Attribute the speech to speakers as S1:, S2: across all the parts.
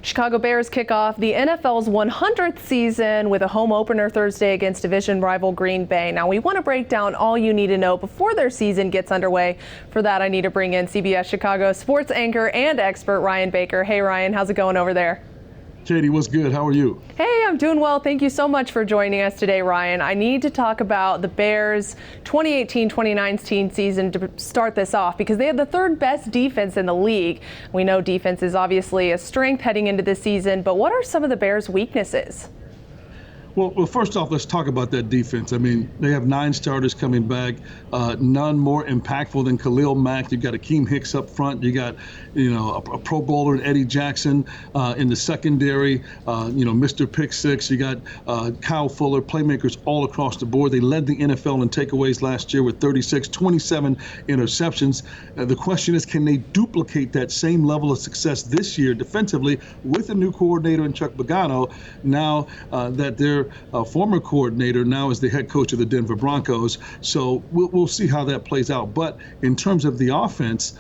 S1: Chicago Bears kick off the NFL's 100th season with a home opener Thursday against division rival Green Bay. Now, we want to break down all you need to know before their season gets underway. For that, I need to bring in CBS Chicago sports anchor and expert Ryan Baker. Hey, Ryan, how's it going over there?
S2: Katie, what's good? How are you?
S1: Hey, I'm doing well. Thank you so much for joining us today, Ryan. I need to talk about the Bears' 2018-2019 season to start this off because they had the third best defense in the league. We know defense is obviously a strength heading into the season, but what are some of the Bears' weaknesses?
S2: Well, first off, let's talk about that defense. I mean, they have 9 starters coming back, none more impactful than Khalil Mack. You've got Akeem Hicks up front. You got, a Pro Bowler, Eddie Jackson in the secondary. Mr. Pick Six. You got Kyle Fuller, playmakers all across the board. They led the NFL in takeaways last year with 36, 27 interceptions. The question is, can they duplicate that same level of success this year defensively with a new coordinator in Chuck Pagano? Now that they're former coordinator now is the head coach of the Denver Broncos. So we'll see how that plays out. But in terms of the offense,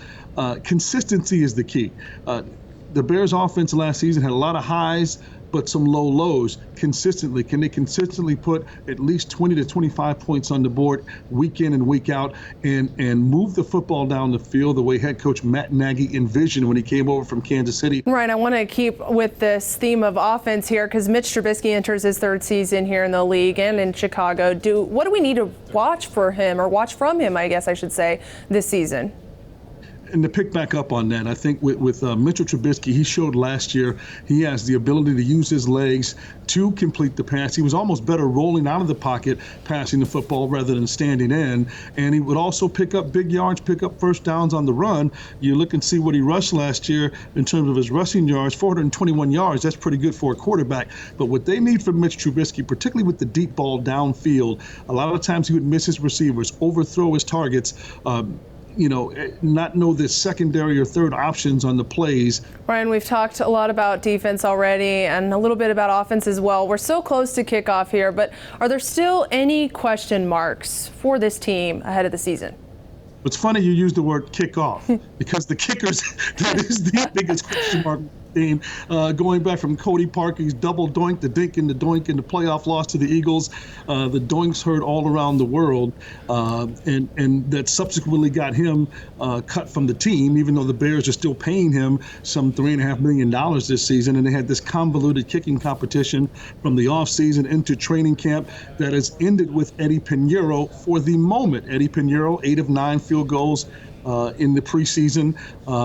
S2: consistency is the key. The Bears offense last season had a lot of highs, but some low lows consistently. Can they consistently put at least 20 to 25 points on the board week in and week out and move the football down the field the way head coach Matt Nagy envisioned when he came over from Kansas City?
S1: Right, I want to keep with this theme of offense here because Mitch Stravinsky enters his 3rd season here in the league and in Chicago. What do we need to watch for him, or watch from him, I guess I should say, this season?
S2: And to pick back up on that, I think with Mitchell Trubisky, he showed last year he has the ability to use his legs to complete the pass. He was almost better rolling out of the pocket, passing the football rather than standing in. And he would also pick up big yards, pick up first downs on the run. You look and see what he rushed last year in terms of his rushing yards, 421 yards. That's pretty good for a quarterback. But what they need from Mitch Trubisky, particularly with the deep ball downfield, a lot of times he would miss his receivers, overthrow his targets, not know the secondary or third options on the plays.
S1: Ryan, we've talked a lot about defense already and a little bit about offense as well. We're so close to kickoff here, but are there still any question marks for this team ahead of the season?
S2: It's funny you use the word kickoff because the kickers, that is the biggest question mark. Going back from Cody Parkey's double doink, the dink and the doink in the playoff loss to the Eagles, the doinks heard all around the world, and that subsequently got him cut from the team, even though the Bears are still paying him some $3.5 million this season. And they had this convoluted kicking competition from the offseason into training camp that has ended with Eddie Pinero for the moment. Eddie Pinero, 8 of 9 field goals in the preseason.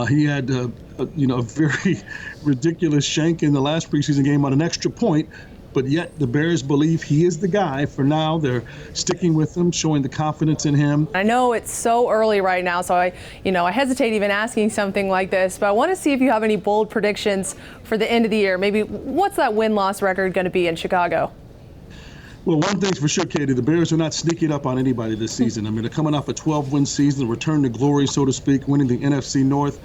S2: He had a very ridiculous shank in the last preseason game on an extra point, but yet the Bears believe he is the guy for now. They're sticking with him, showing the confidence in him.
S1: I know it's so early right now, so I hesitate even asking something like this, but I want to see if you have any bold predictions for the end of the year. Maybe what's that win-loss record going to be in Chicago?
S2: Well, one thing's for sure, Katie, the Bears are not sneaking up on anybody this season. I mean, they're coming off a 12-win season, a return to glory, so to speak, winning the NFC North.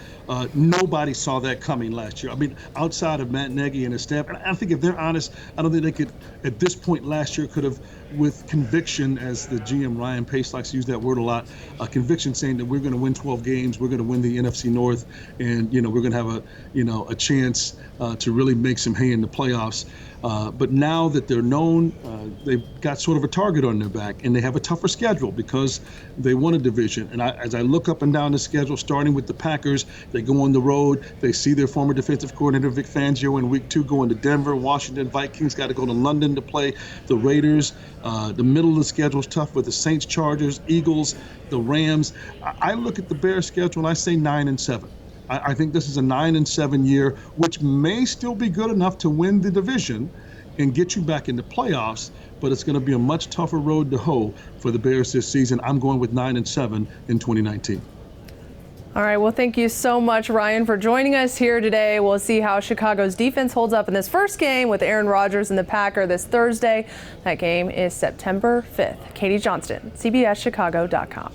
S2: Nobody saw that coming last year. I mean, outside of Matt Nagy and his staff, and I think if they're honest, I don't think they could, at this point last year, could have, with conviction, as the GM Ryan Pace likes to use that word a lot, conviction saying that we're going to win 12 games, we're going to win the NFC North, and we're going to have a chance to really make some hay in the playoffs. But now that they're known, they've got sort of a target on their back, and they have a tougher schedule because they won a division. And as I look up and down the schedule, starting with the Packers, they go on the road. They see their former defensive coordinator, Vic Fangio, in week 2 going to Denver. Washington Vikings got to go to London to play the Raiders. The middle of the schedule is tough with the Saints, Chargers, Eagles, the Rams. I look at the Bears schedule and I say 9-7. I think this is a 9-7 year, which may still be good enough to win the division and get you back in the playoffs, but it's going to be a much tougher road to hoe for the Bears this season. I'm going with 9-7 in 2019.
S1: All right, well, thank you so much, Ryan, for joining us here today. We'll see how Chicago's defense holds up in this first game with Aaron Rodgers and the Packer this Thursday. That game is September 5th. Katie Johnston, CBSChicago.com.